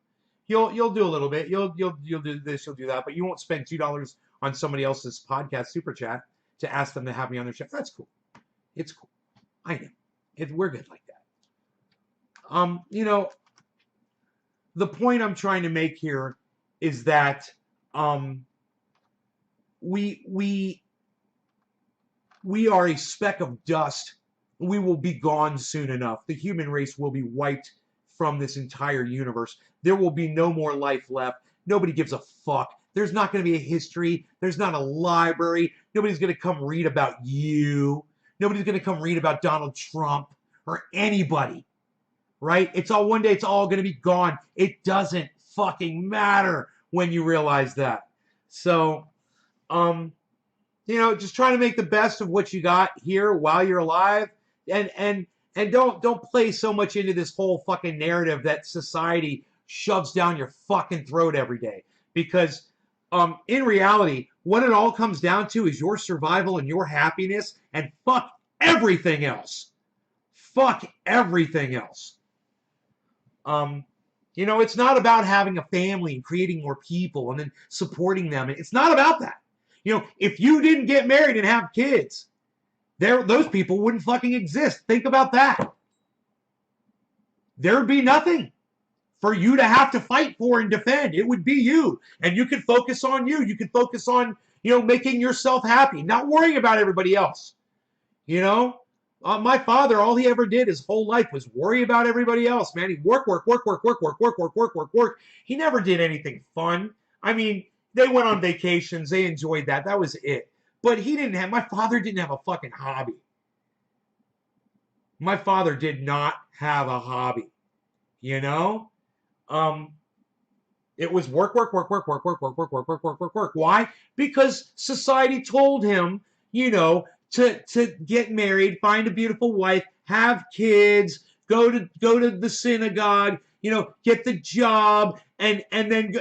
Speaker 1: You'll do a little bit. You'll do this, you'll do that, but you won't spend $2 on somebody else's podcast super chat to ask them to have me on their show. That's cool. It's cool. I know. We're good like that. The point I'm trying to make here is that we are a speck of dust. We will be gone soon enough. The human race will be wiped from this entire universe. There will be no more life left. Nobody gives a fuck. There's not going to be a history. There's not a library. Nobody's going to come read about you. Nobody's going to come read about Donald Trump or anybody, right? One day it's all going to be gone. It doesn't fucking matter when you realize that. So, just try to make the best of what you got here while you're alive, and don't play so much into this whole fucking narrative that society shoves down your fucking throat every day. Because in reality, what it all comes down to is your survival and your happiness, and fuck everything else. Fuck everything else. It's not about having a family and creating more people and then supporting them. It's not about that. If you didn't get married and have kids, those people wouldn't fucking exist. Think about that. There would be nothing for you to have to fight for and defend. It would be you. And you could focus on you. You could focus on, making yourself happy, not worrying about everybody else. My father, all he ever did his whole life was worry about everybody else, man. He'd work. He never did anything fun. I mean, they went on vacations. They enjoyed that. That was it. But my father didn't have a fucking hobby. My father did not have a hobby. It was work. Why? Because society told him, to get married, find a beautiful wife, have kids, go to the synagogue, get the job, and then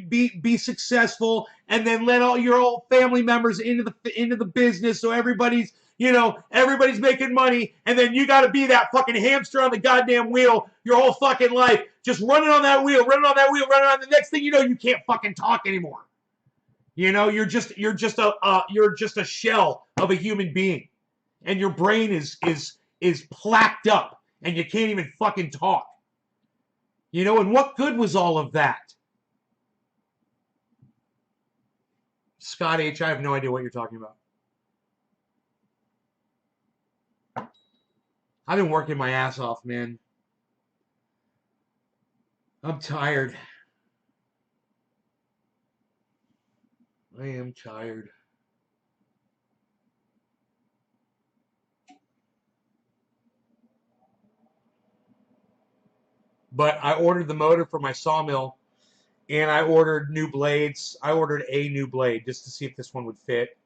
Speaker 1: be successful, and then let all your old family members into the business, so everybody's making money, and then you got to be that fucking hamster on the goddamn wheel your whole fucking life, just running on that wheel, running on. The next thing you know, you can't fucking talk anymore. You're just a shell of a human being, and your brain is plaqued up, and you can't even fucking talk. And what good was all of that? Scott H., I have no idea what you're talking about. I've been working my ass off, man. I'm tired. I am tired. But I ordered the motor for my sawmill, and I ordered new blades. I ordered a new blade just to see if this one would fit,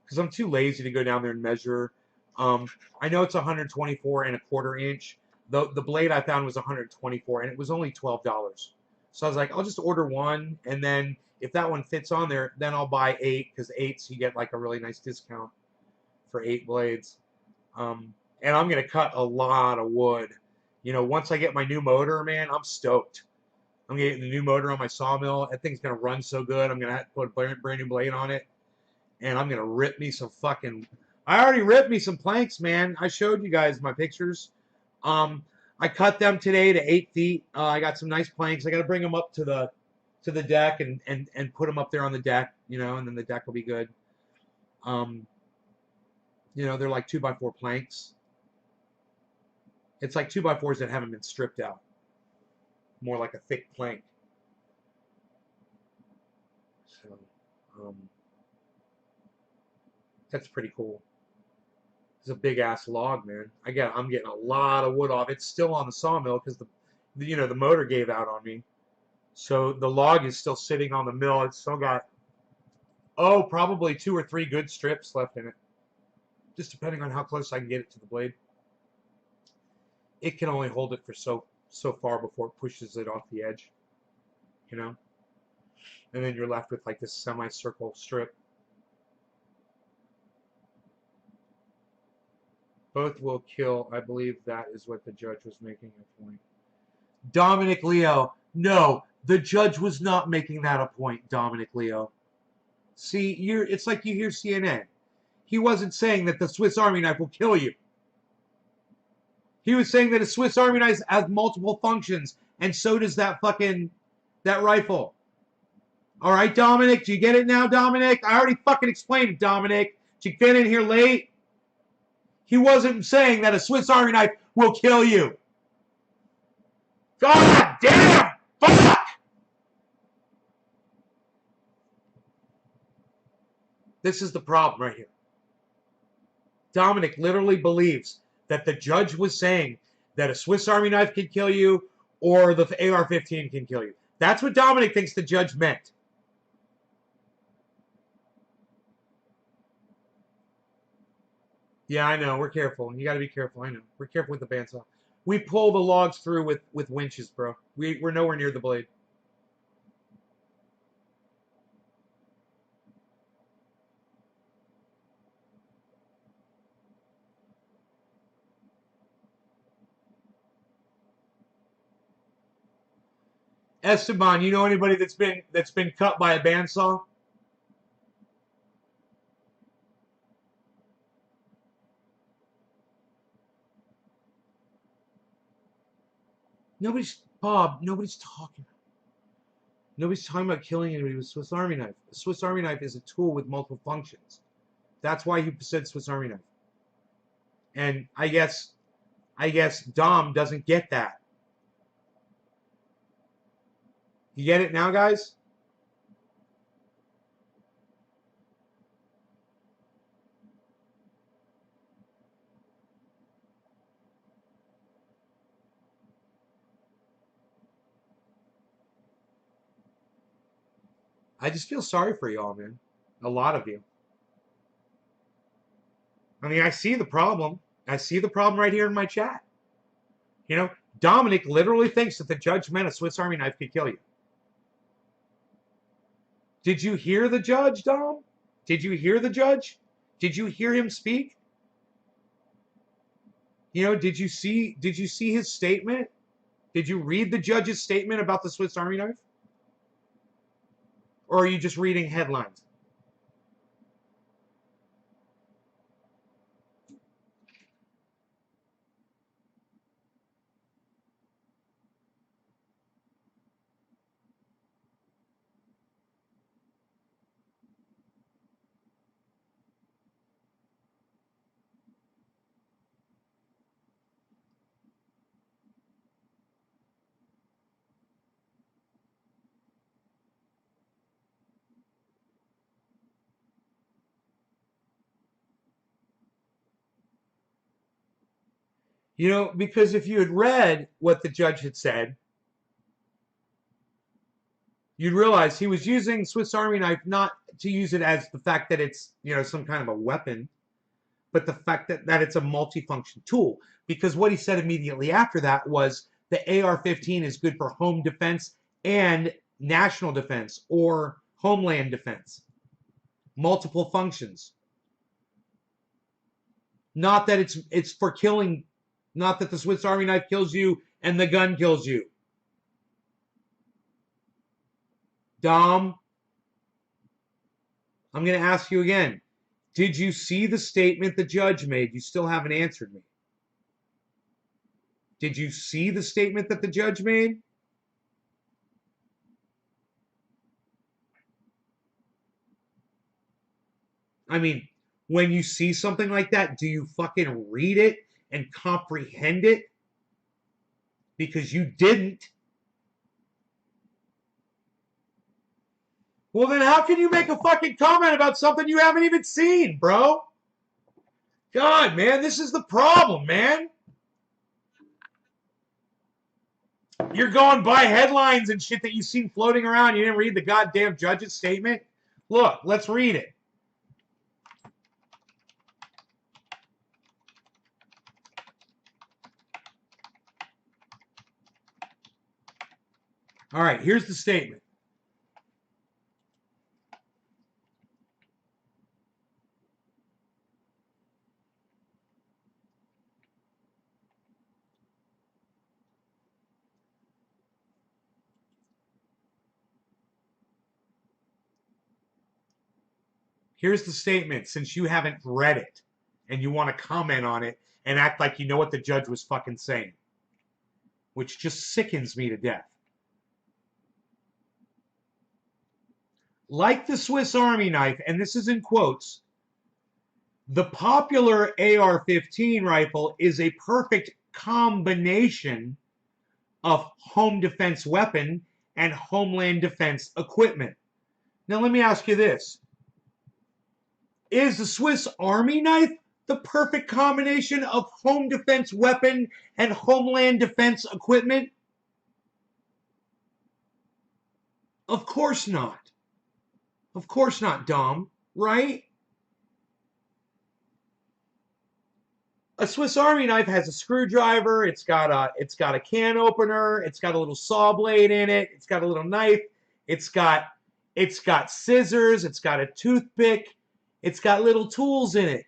Speaker 1: because I'm too lazy to go down there and measure. I know it's 124 1/4 inch. The blade I found was 124, and it was only $12. So I was like, I'll just order one, and then if that one fits on there, then I'll buy 8, because 8s you get like a really nice discount for 8 blades. And I'm gonna cut a lot of wood. Once I get my new motor, man, I'm stoked. I'm gonna get the new motor on my sawmill. That thing's gonna run so good. I'm gonna have to put a brand new blade on it, and I'm gonna rip me some fucking. I already ripped me some planks, man. I showed you guys my pictures. I cut them today to 8 feet. I got some nice planks. I got to bring them up to the deck and put them up there on the deck, and then the deck will be good. They're like 2x4 planks. It's like 2x4s that haven't been stripped out. More like a thick plank. So, that's pretty cool. It's a big ass log, man. I'm getting a lot of wood off. It's still on the sawmill because the motor gave out on me. So the log is still sitting on the mill. It's still got probably 2 or 3 good strips left in it. Just depending on how close I can get it to the blade. It can only hold it for so far before it pushes it off the edge. And then you're left with like this semicircle strip. Both will kill. I believe that is what the judge was making a point. Dominic Leo. No, the judge was not making that a point, Dominic Leo. See, it's like you hear CNN. He wasn't saying that the Swiss Army knife will kill you. He was saying that a Swiss Army knife has multiple functions, and so does that rifle. All right, Dominic, do you get it now, Dominic? I already fucking explained it, Dominic. Did you get in here late? He wasn't saying that a Swiss Army knife will kill you. God damn! Fuck! This is the problem right here. Dominic literally believes that the judge was saying that a Swiss Army knife can kill you or the AR-15 can kill you. That's what Dominic thinks the judge meant. Yeah, I know. We're careful. You got to be careful. I know. We're careful with the bandsaw. We pull the logs through with winches, bro. We're nowhere near the blade. Esteban, you know anybody that's been cut by a bandsaw? Nobody's talking. Nobody's talking about killing anybody with a Swiss Army knife. A Swiss Army knife is a tool with multiple functions. That's why he said Swiss Army knife. And I guess Dom doesn't get that. You get it now, guys? I just feel sorry for y'all, man. A lot of you. I mean, I see the problem. I see the problem right here in my chat. You know, Dominic literally thinks that the judge meant a Swiss Army knife could kill you. Did you hear the judge, Dom? Did you hear the judge? Did you hear him speak? You know, did you see his statement? Did you read the judge's statement about the Swiss Army knife? Or are you just reading headlines? You know, because if you had read what the judge had said, you'd realize he was using Swiss Army knife not to use it as the fact that it's, you know, some kind of a weapon, but the fact that it's a multifunction tool. Because what he said immediately after that was the AR-15 is good for home defense and national defense or homeland defense. Multiple functions. Not that it's for killing, not that the Swiss Army knife kills you and the gun kills you. Dom, I'm going to ask you again. Did you see the statement the judge made? You still haven't answered me. Did you see the statement that the judge made? I mean, when you see something like that, do you fucking read it and comprehend it? Because you didn't. Well, then how can you make a fucking comment about something you haven't even seen, bro? God, man, this is the problem, man. You're going by headlines and shit that you've seen floating around. You didn't read the goddamn judge's statement? Look, let's read it. All right, here's the statement. Here's the statement, since you haven't read it and you want to comment on it and act like you know what the judge was fucking saying, which just sickens me to death. Like the Swiss Army knife, and this is in quotes, the popular AR-15 rifle is a perfect combination of home defense weapon and homeland defense equipment. Now let me ask you this. Is the Swiss Army knife the perfect combination of home defense weapon and homeland defense equipment? Of course not. Of course not, Dom, right? A Swiss Army knife has a screwdriver, it's got a can opener, it's got a little saw blade in it, it's got a little knife, it's got scissors, it's got a toothpick, it's got little tools in it.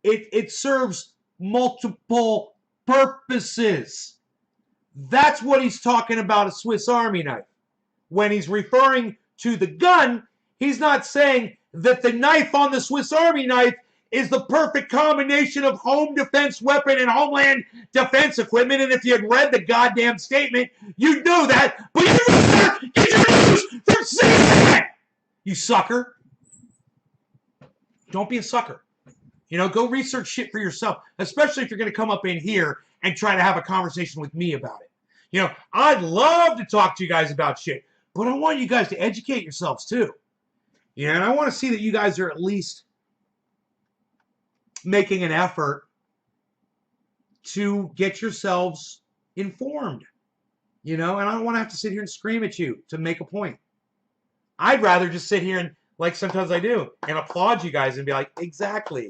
Speaker 1: It serves multiple purposes. That's what he's talking about, a Swiss Army knife. When he's referring to the gun, he's not saying that the knife on the Swiss Army knife is the perfect combination of home defense weapon and homeland defense equipment. And if you had read the goddamn statement, you'd know that. But you rather get your news from CNN, you sucker. Don't be a sucker. You know, go research shit for yourself, especially if you're going to come up in here and try to have a conversation with me about it. You know, I'd love to talk to you guys about shit, but I want you guys to educate yourselves too. You know, and I want to see that you guys are at least making an effort to get yourselves informed. You know, and I don't want to have to sit here and scream at you to make a point. I'd rather just sit here and, like sometimes I do, and applaud you guys and be like, exactly.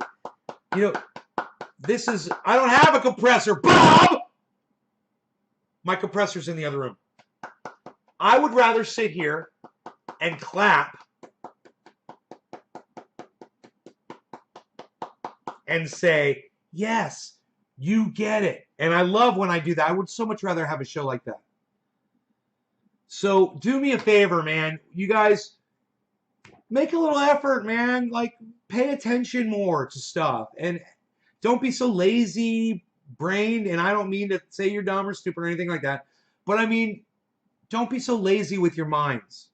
Speaker 1: You know, This is, I don't have a compressor, Bob! My compressor's in the other room. I would rather sit here and clap and say, yes, you get it. And I love when I do that. I would so much rather have a show like that. So do me a favor, man. You guys, make a little effort, man. Like, pay attention more to stuff. And don't be so lazy brained. And I don't mean to say you're dumb or stupid or anything like that. But I mean, don't be so lazy with your minds.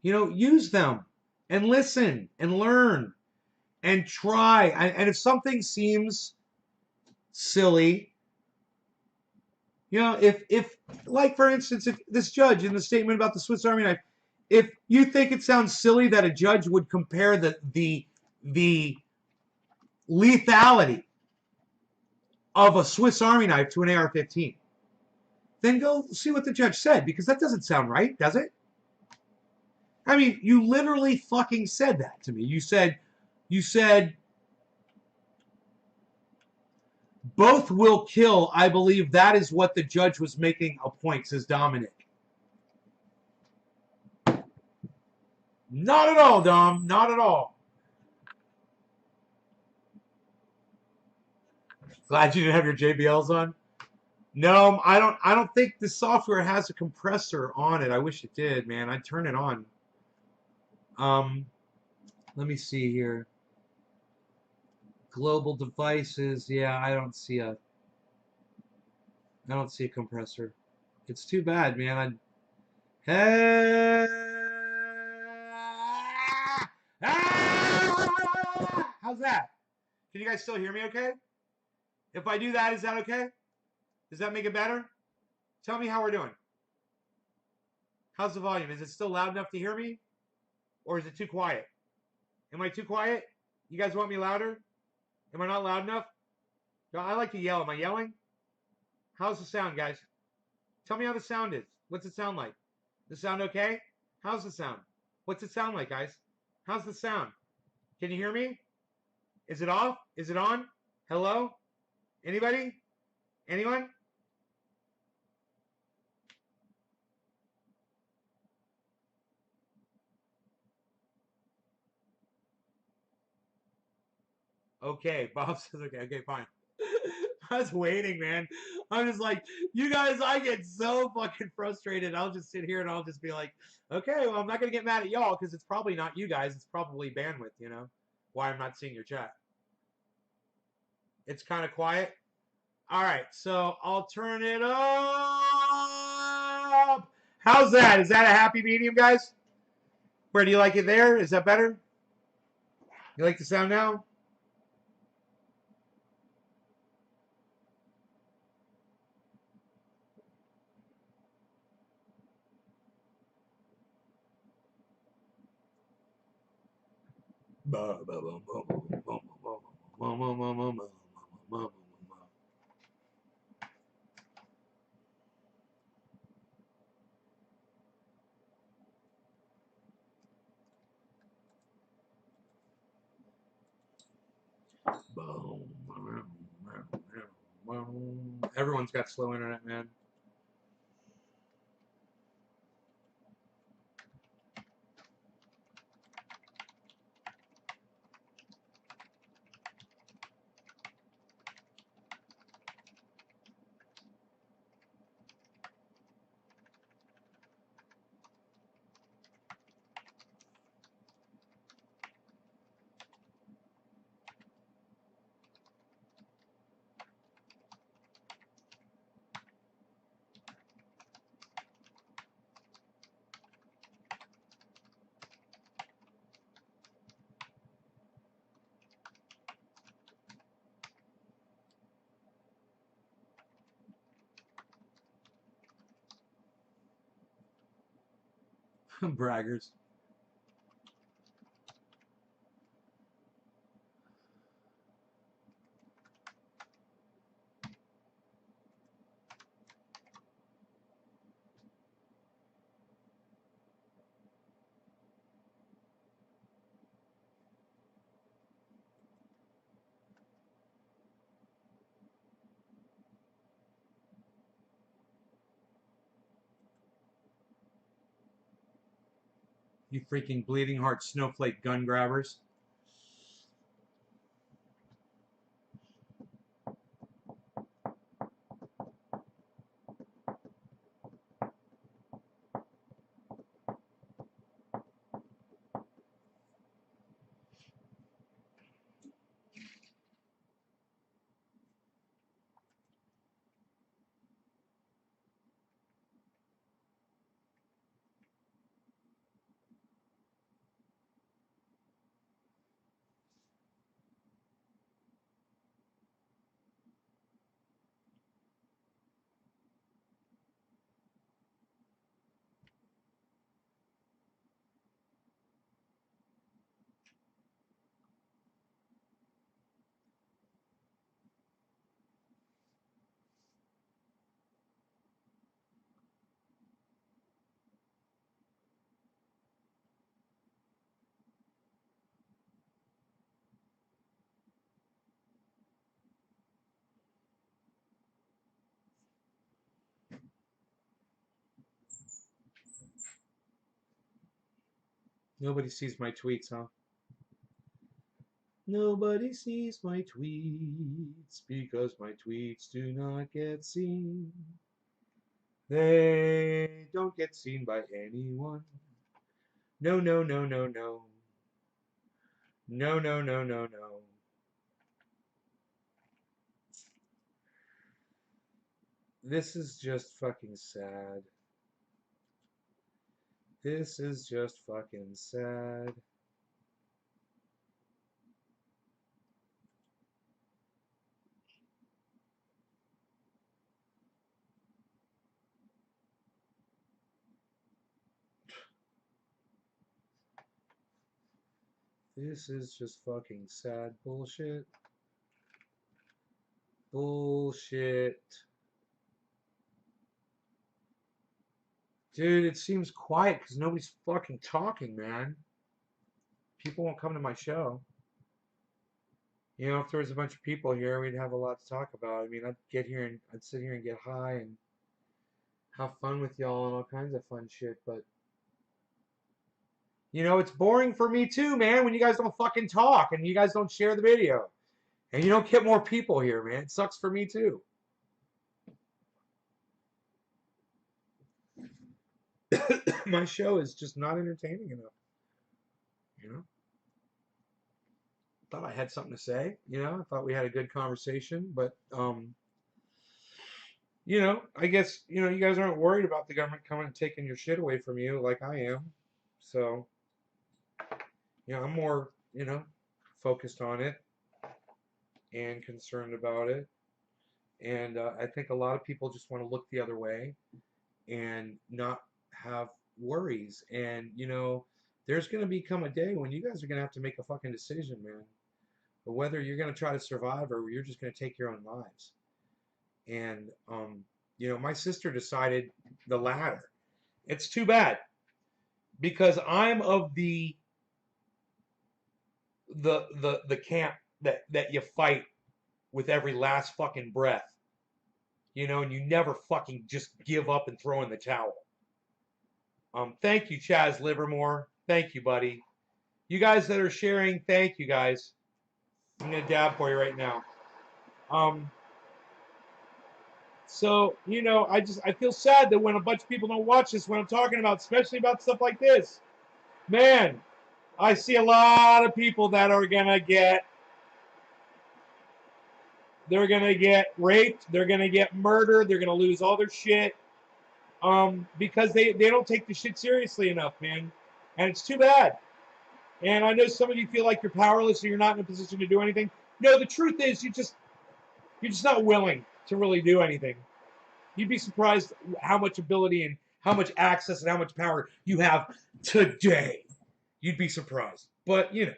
Speaker 1: You know, use them and listen and learn and try. And if something seems silly, you know, if like for instance, if this judge in the statement about the Swiss Army knife, if you think it sounds silly that a judge would compare the lethality of a Swiss Army knife to an AR-15, then go see what the judge said, because that doesn't sound right, does it? I mean, you literally fucking said that to me. You said both will kill. I believe that is what the judge was making a point, says Dominic. Not at all, Dom. Not at all. Glad you didn't have your JBLs on. No, I don't think the software has a compressor on it. I wish it did, man. I'd turn it on. Let me see here. Global devices. Yeah, I don't see a compressor. It's too bad, man. How's that? Can you guys still hear me okay? If I do that, is that okay? Does that make it better? Tell me how we're doing. How's the volume? Is it still loud enough to hear me? Or is it too quiet? Am I too quiet? You guys want me louder? Am I not loud enough? No, I like to yell. Am I yelling? How's the sound, guys? Tell me how the sound is. What's it sound like? Does it sound okay? How's the sound? What's it sound like, guys? How's the sound? Can you hear me? Is it off? Is it on? Hello? Anybody? Anyone? Okay, Bob says okay. Okay, fine. I was waiting, man. I'm just like, you guys, I get so fucking frustrated. I'll just sit here and I'll just be like, okay, well, I'm not going to get mad at y'all because it's probably not you guys. It's probably bandwidth, you know, why I'm not seeing your chat. It's kind of quiet. All right, so I'll turn it up. How's that? Is that a happy medium, guys? Where do you like it there? Is that better? You like the sound now? Everyone's got slow internet, man. Braggers. You freaking bleeding heart snowflake gun grabbers. Nobody sees my tweets, huh? Nobody sees my tweets because my tweets do not get seen. They don't get seen by anyone. No, no, no, no, no. No, no, no, no, no. This is just fucking sad. This is just fucking sad. This is just fucking sad bullshit. Bullshit. Dude, it seems quiet because nobody's fucking talking, man. People won't come to my show. You know, if there was a bunch of people here, we'd have a lot to talk about. I mean, I'd get here and I'd sit here and get high and have fun with y'all and all kinds of fun shit, but you know, it's boring for me too, man, when you guys don't fucking talk and you guys don't share the video. And you don't get more people here, man. It sucks for me too. My show is just not entertaining enough. You know? Thought I had something to say, you know, I thought we had a good conversation, but you know, I guess, you know, you guys aren't worried about the government coming and taking your shit away from you like I am. So, you know, I'm more, you know, focused on it and concerned about it. And I think a lot of people just want to look the other way and not have worries. And, you know, there's going to become a day when you guys are going to have to make a fucking decision, man. But whether you're going to try to survive or you're just going to take your own lives. And, you know, my sister decided the latter. It's too bad because I'm of the camp that you fight with every last fucking breath. You know, and you never fucking just give up and throw in the towel. Thank you, Chaz Livermore. Thank you, buddy. You guys that are sharing, thank you guys. I'm gonna dab for you right now. So, you know, I feel sad that when a bunch of people don't watch this when I'm talking about, especially about stuff like this. Man, I see a lot of people that are gonna get raped, they're gonna get murdered, they're gonna lose all their shit. Because they don't take the shit seriously enough, man. And it's too bad. And I know some of you feel like you're powerless and you're not in a position to do anything. No, the truth is you're just not willing to really do anything. You'd be surprised how much ability and how much access and how much power you have today. You'd be surprised. But, you know,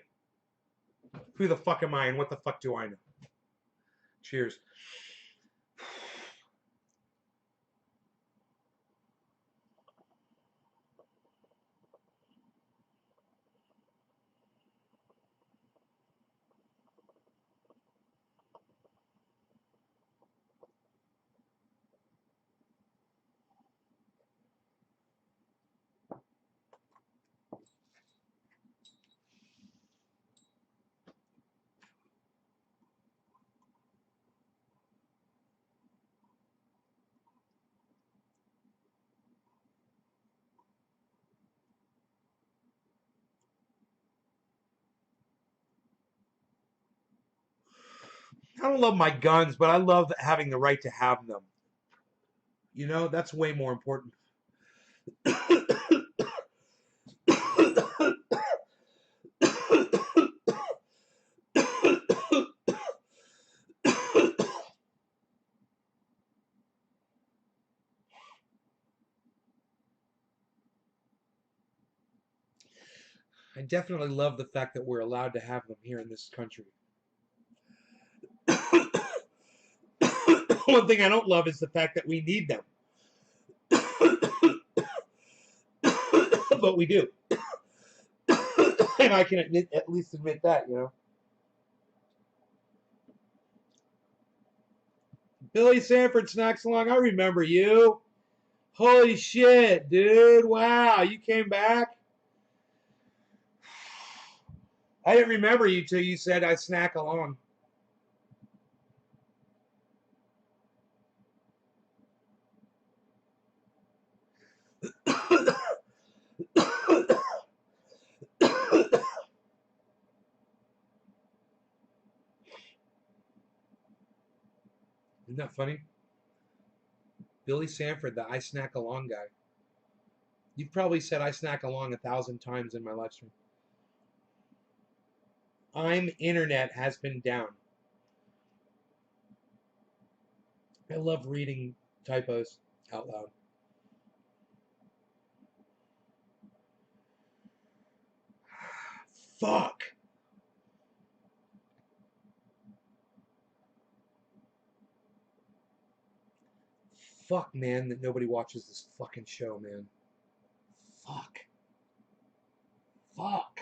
Speaker 1: who the fuck am I and what the fuck do I know? Cheers. I don't love my guns, but I love having the right to have them. You know, that's way more important. I definitely love the fact that we're allowed to have them here in this country. One thing I don't love is the fact that we need them. But we do. And I can at least admit that, you know. Billy Sanford snacks along. I remember you. Holy shit, dude. Wow, you came back? I didn't remember you till you said I snack along. Isn't that funny? Billy Sanford, the I snack along guy. You've probably said I snack along 1,000 times in my live stream. I'm internet has been down. I love reading typos out loud. Fuck. Fuck, man, that nobody watches this fucking show, man. Fuck. Fuck.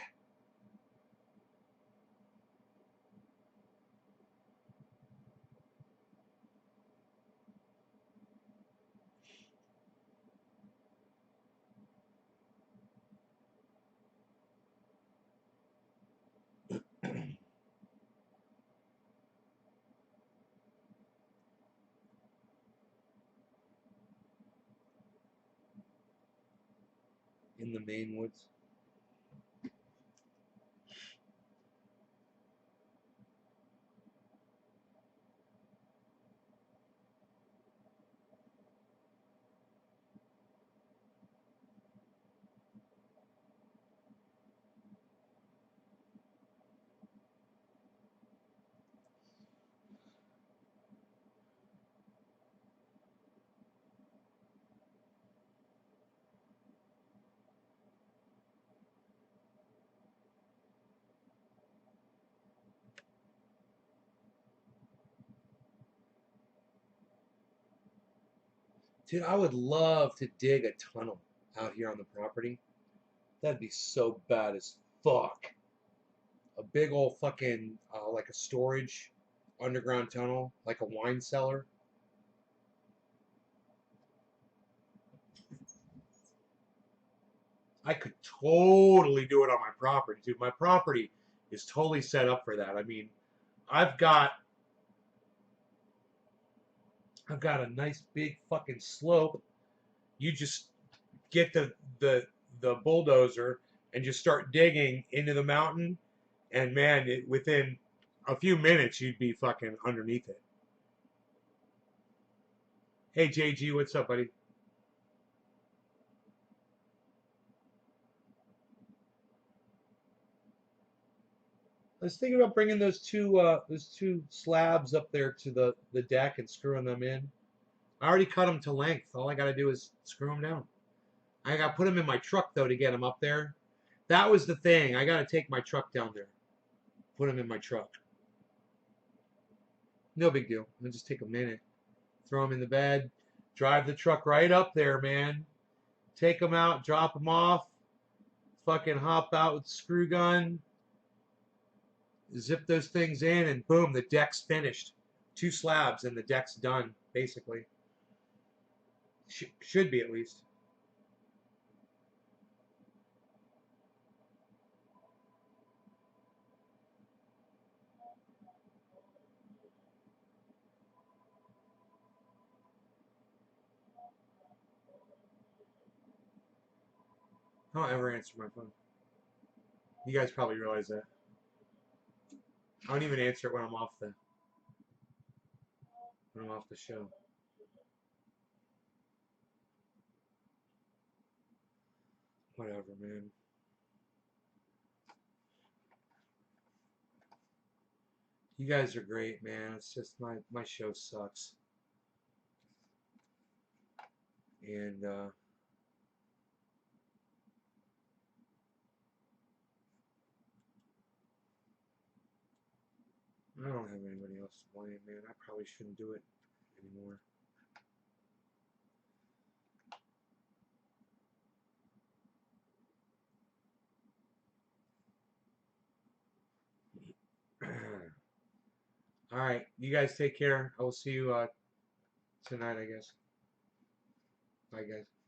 Speaker 1: In the Maine woods. Dude, I would love to dig a tunnel out here on the property. That'd be so bad as fuck. A big old fucking, like a storage underground tunnel, like a wine cellar. I could totally do it on my property, dude. My property is totally set up for that. I mean, I've got a nice big fucking slope. You just get the bulldozer and just start digging into the mountain, and man, within a few minutes you'd be fucking underneath it. Hey JG, what's up, buddy? I was thinking about bringing those two slabs up there to the deck and screwing them in. I already cut them to length. All I got to do is screw them down. I got to put them in my truck though to get them up there. That was the thing. I got to take my truck down there. Put them in my truck. No big deal. It'll just take a minute. Throw them in the bed. Drive the truck right up there, man. Take them out. Drop them off. Fucking hop out with the screw gun. Zip those things in, and boom, the deck's finished. 2 slabs and the deck's done, basically. Should be, at least. I don't ever answer my phone. You guys probably realize that. I don't even answer it when I'm off the Put him off the show. Whatever, man. You guys are great, man. It's just my show sucks. And I don't have anybody else to blame, man. I probably shouldn't do it anymore. All right, you guys take care. I will see you tonight, I guess. Bye, guys.